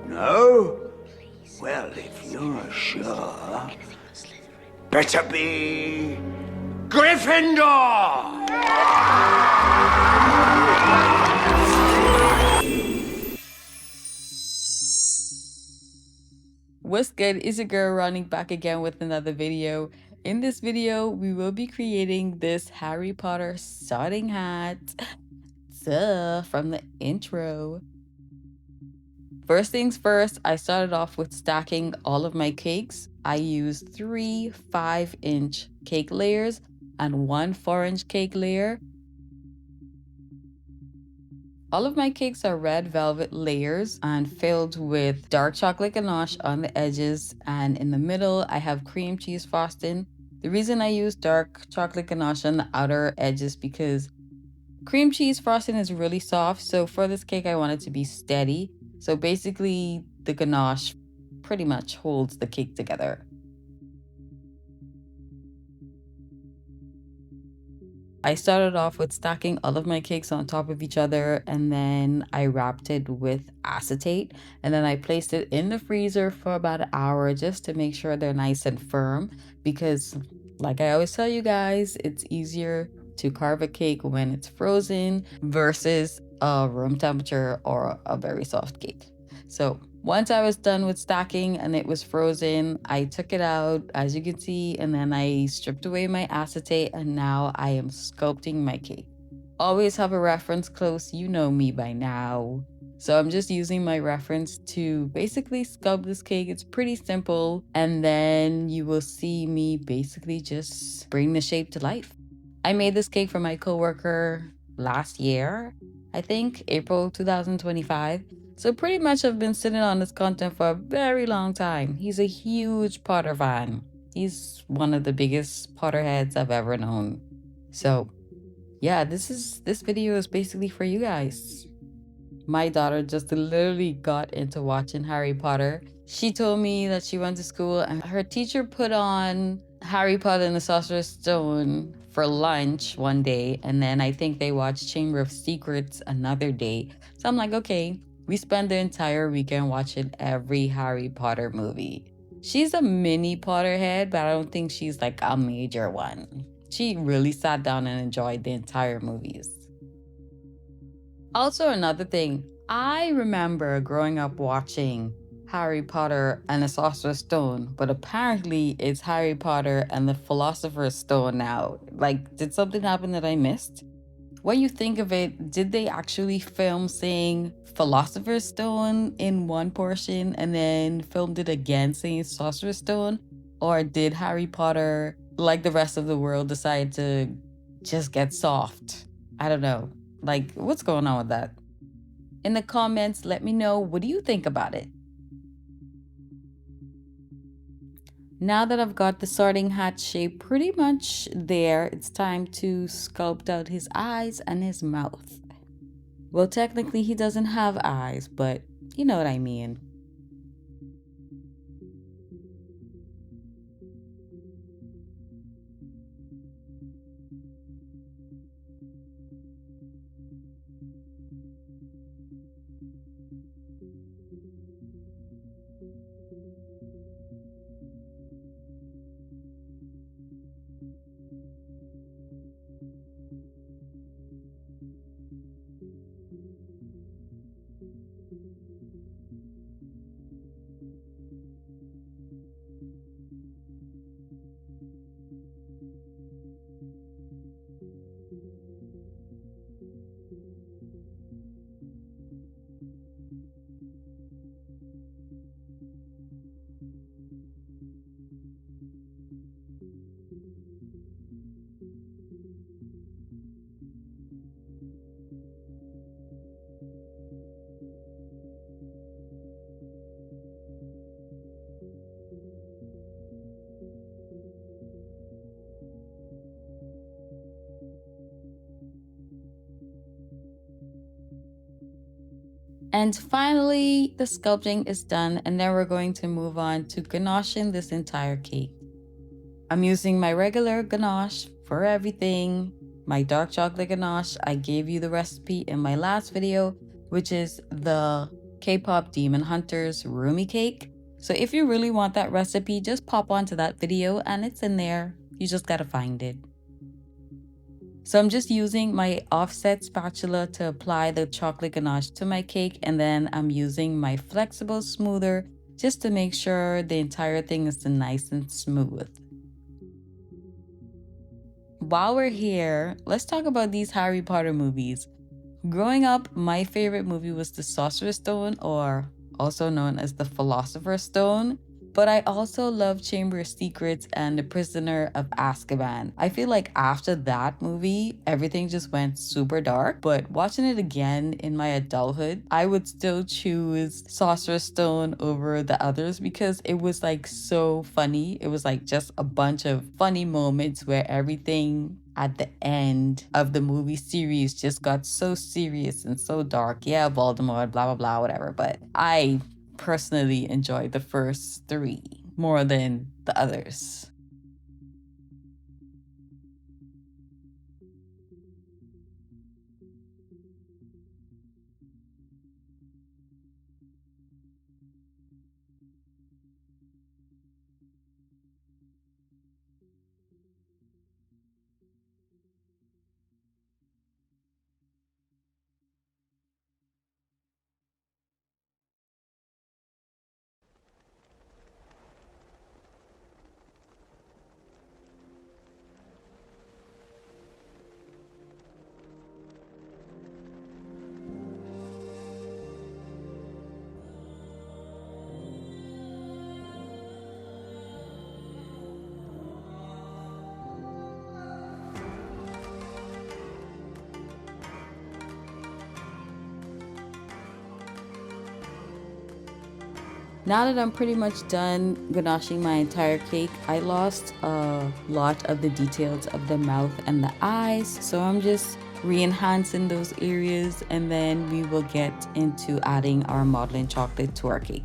No? Well, if you're sure, better be Gryffindor! What's good? It's your girl running back again with another video. In this video, we will be creating this Harry Potter sorting hat. Duh, from the intro. First things first, I started off with stacking all of my cakes. I used 3 5-inch cake layers and 1 4-inch cake layer. All of my cakes are red velvet layers and filled with dark chocolate ganache on the edges, and in the middle I have cream cheese frosting. The reason I use dark chocolate ganache on the outer edges because cream cheese frosting is really soft, so for this cake I want it to be steady. So basically the ganache pretty much holds the cake together. I started off with stacking all of my cakes on top of each other, and then I wrapped it with acetate, and then I placed it in the freezer for about an hour just to make sure they're nice and firm, because like I always tell you guys, it's easier to carve a cake when it's frozen versus a room temperature or a very soft cake. So once I was done with stacking and it was frozen, I took it out, as you can see, and then I stripped away my acetate, and now I am sculpting my cake. Always have a reference close, you know me by now. So I'm just using my reference to basically sculpt this cake. It's pretty simple, and then you will see me basically just bring the shape to life. I made this cake for my coworker last year, I think April 2025. So pretty much I've been sitting on this content for a very long time. He's a huge Potter fan. He's one of the biggest Potterheads I've ever known. So yeah, this video is basically for you guys. My daughter just literally got into watching Harry Potter. She told me that she went to school and her teacher put on Harry Potter and the Sorcerer's Stone for lunch one day, and then I think they watched Chamber of Secrets another day. So I'm like, okay, we spent the entire weekend watching every Harry Potter movie. She's a mini Potterhead, but I don't think she's like a major one. She really sat down and enjoyed the entire movies. Also, another thing, I remember growing up watching Harry Potter and the Sorcerer's Stone, but apparently it's Harry Potter and the Philosopher's Stone now. Like, did something happen that I missed? When you think of it, did they actually film saying Philosopher's Stone in one portion and then filmed it again saying Sorcerer's Stone? Or did Harry Potter, like the rest of the world, decide to just get soft? I don't know. Like, what's going on with that? In the comments, let me know, what do you think about it? Now that I've got the sorting hat shape pretty much there, it's time to sculpt out his eyes and his mouth. Well, technically he doesn't have eyes, but you know what I mean. And finally, the sculpting is done, and then we're going to move on to ganaching this entire cake. I'm using my regular ganache for everything. My dark chocolate ganache, I gave you the recipe in my last video, which is the K-pop Demon Hunter's Roomy Cake. So if you really want that recipe, just pop onto that video and it's in there. You just gotta find it. So I'm just using my offset spatula to apply the chocolate ganache to my cake, and then I'm using my flexible smoother just to make sure the entire thing is nice and smooth. While we're here, let's talk about these Harry Potter movies. Growing up, my favorite movie was The Sorcerer's Stone, or also known as The Philosopher's Stone. But I also love Chamber of Secrets and The Prisoner of Azkaban. I feel like after that movie, everything just went super dark. But watching it again in my adulthood, I would still choose Sorcerer's Stone over the others because it was like so funny. It was like just a bunch of funny moments where everything at the end of the movie series just got so serious and so dark. Yeah, Voldemort, blah, blah, blah, whatever. But I personally enjoyed the first three more than the others. Now that I'm pretty much done ganaching my entire cake, I lost a lot of the details of the mouth and the eyes, so I'm just re-enhancing those areas, and then we will get into adding our modeling chocolate to our cake.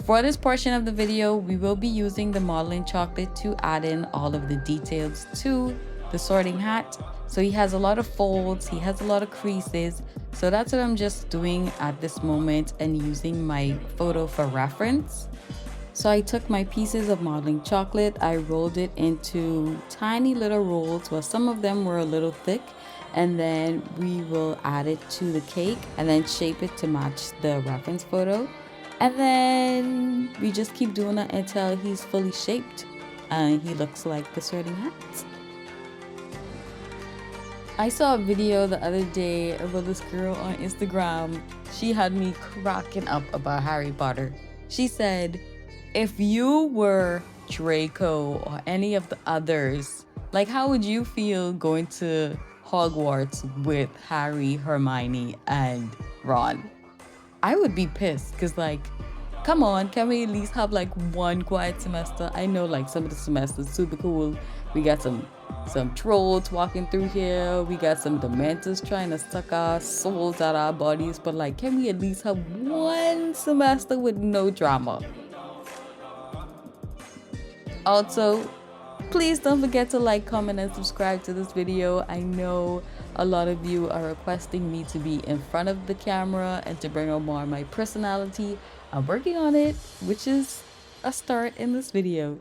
For this portion of the video, we will be using the modeling chocolate to add in all of the details to the sorting hat. So he has a lot of folds, he has a lot of creases. So that's what I'm just doing at this moment and using my photo for reference. So I took my pieces of modeling chocolate, I rolled it into tiny little rolls, well, some of them were a little thick, and then we will add it to the cake and then shape it to match the reference photo. And then we just keep doing it until he's fully shaped and he looks like the sorting hat. I saw a video the other day about this girl on Instagram. She had me cracking up about Harry Potter. She said, if you were Draco or any of the others, like how would you feel going to Hogwarts with Harry, Hermione, and Ron? I would be pissed because, like, come on, can we at least have like one quiet semester? I know like some of the semesters super cool. We got some trolls walking through here. We got some dementors trying to suck our souls out our bodies. But like, can we at least have one semester with no drama? Also, please don't forget to like, comment, and subscribe to this video. I know a lot of you are requesting me to be in front of the camera and to bring out more of my personality. I'm working on it, which is a start in this video.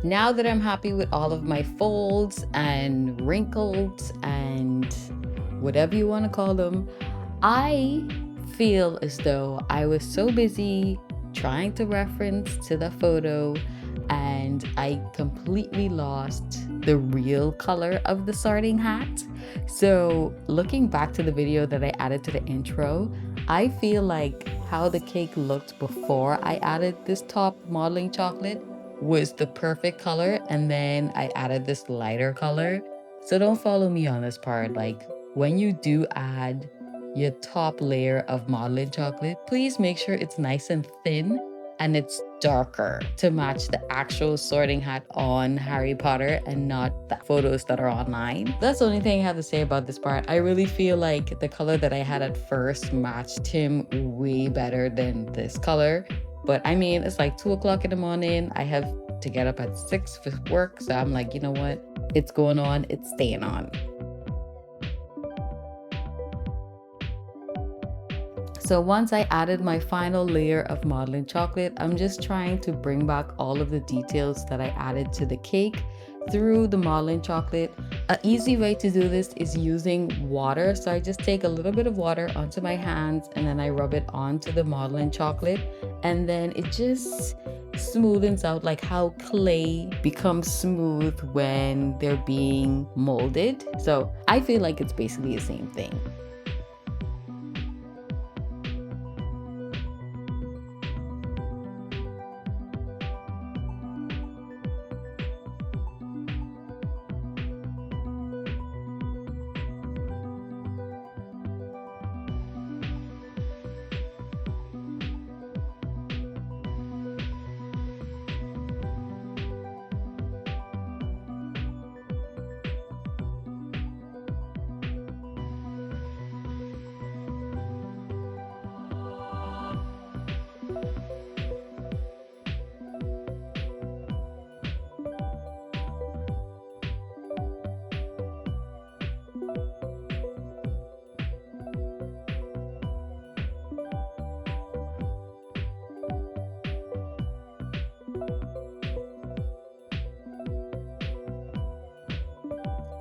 Now that I'm happy with all of my folds and wrinkles and whatever you want to call them, I feel as though I was so busy trying to reference to the photo and I completely lost the real color of the sorting hat. So, looking back to the video that I added to the intro, I feel like how the cake looked before I added this top modeling chocolate was the perfect color, and then I added this lighter color. So don't follow me on this part. Like, when you do add your top layer of modeling chocolate, please make sure it's nice and thin and it's darker to match the actual sorting hat on Harry Potter and not the photos that are online. That's the only thing I have to say about this part. I really feel like the color that I had at first matched him way better than this color. But I mean, it's like 2 o'clock in the morning. I have to get up at 6 for work. So I'm like, you know what? It's going on, it's staying on. So once I added my final layer of modeling chocolate, I'm just trying to bring back all of the details that I added to the cake through the modeling chocolate. An easy way to do this is using water. So I just take a little bit of water onto my hands and then I rub it onto the modeling chocolate, and then it just smoothens out, like how clay becomes smooth when they're being molded. So I feel like it's basically the same thing.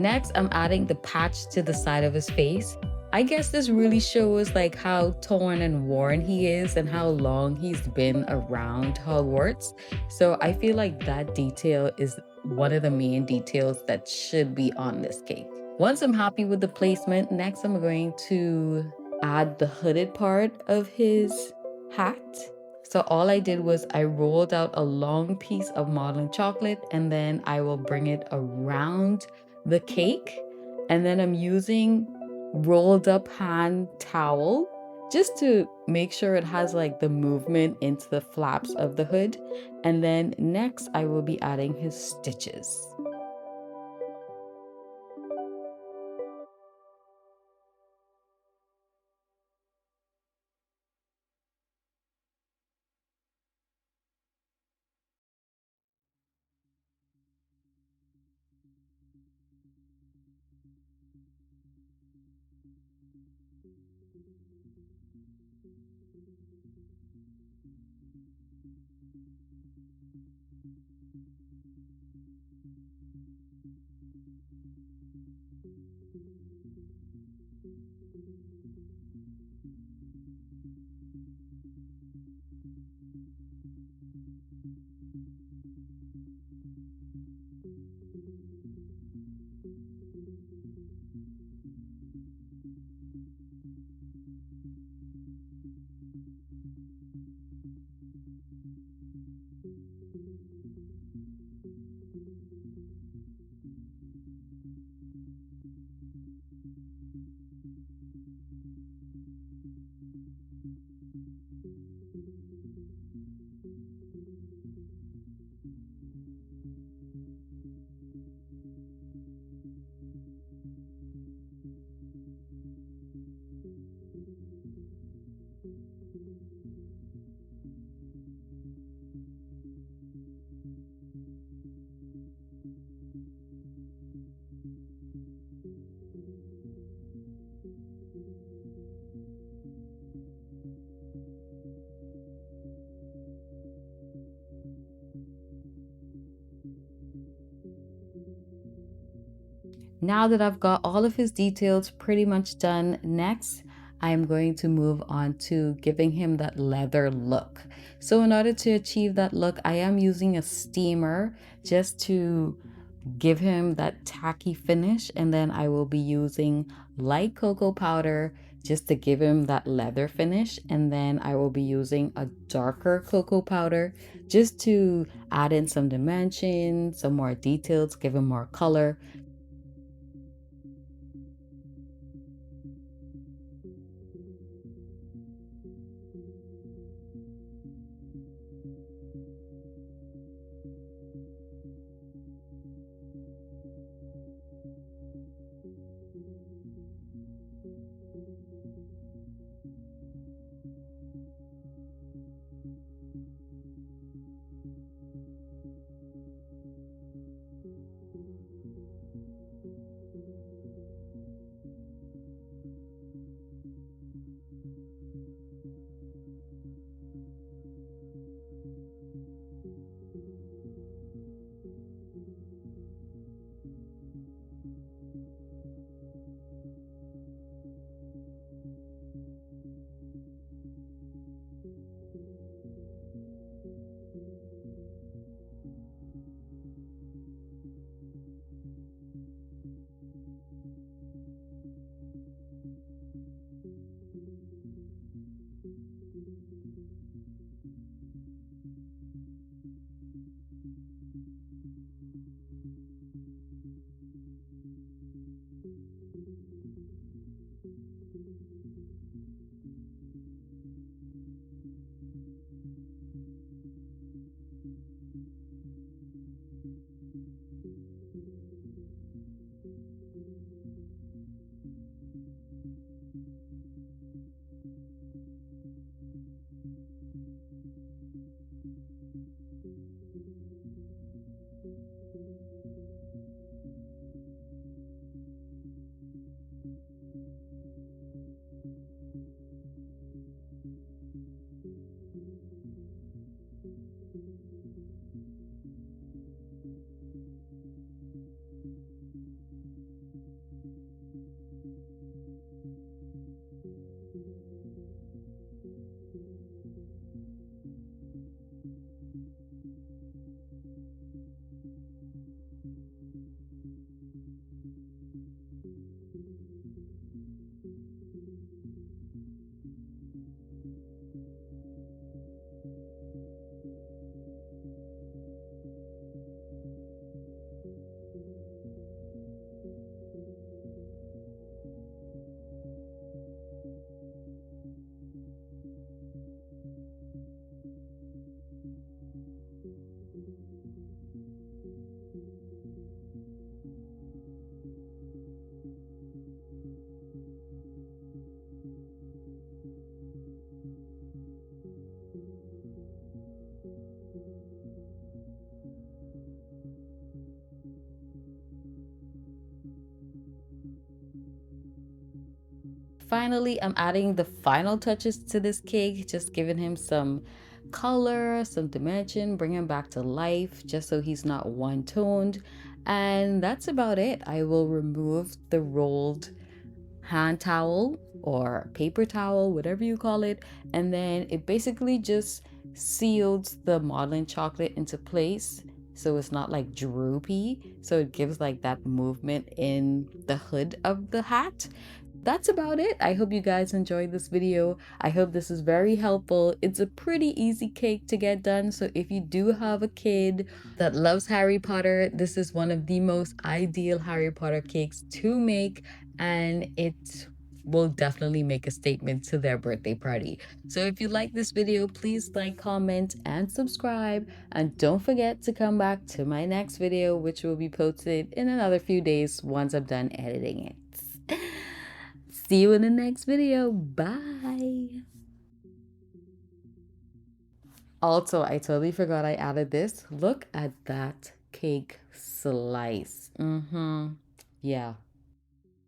Next, I'm adding the patch to the side of his face. I guess this really shows like how torn and worn he is and how long he's been around Hogwarts. So I feel like that detail is one of the main details that should be on this cake. Once I'm happy with the placement, next I'm going to add the hooded part of his hat. So all I did was I rolled out a long piece of modeling chocolate and then I will bring it around the cake, and then I'm using rolled up hand towel just to make sure it has like the movement into the flaps of the hood. And then next I will be adding his stitches. Now that I've got all of his details pretty much done, next I am going to move on to giving him that leather look. So in order to achieve that look, I am using a steamer just to give him that tacky finish, and then I will be using light cocoa powder just to give him that leather finish, and then I will be using a darker cocoa powder just to add in some dimension, some more details, give him more color. finally, I'm adding the final touches to this cake, just giving him some color, some dimension, bring him back to life, just so he's not one-toned. And that's about it. I will remove the rolled hand towel or paper towel, whatever you call it, and then it basically just seals the modeling chocolate into place so it's not like droopy, so it gives like that movement in the hood of the hat. That's about it. I hope you guys enjoyed this video. I hope this is very helpful. It's a pretty easy cake to get done, so if you do have a kid that loves Harry Potter, this is one of the most ideal Harry Potter cakes to make, and it will definitely make a statement to their birthday party. So if you like this video, please like, comment, and subscribe. And don't forget to come back to my next video, which will be posted in another few days once I'm done editing it. See you in the next video. Bye. Also, I totally forgot I added this. Look at that cake slice. Yeah.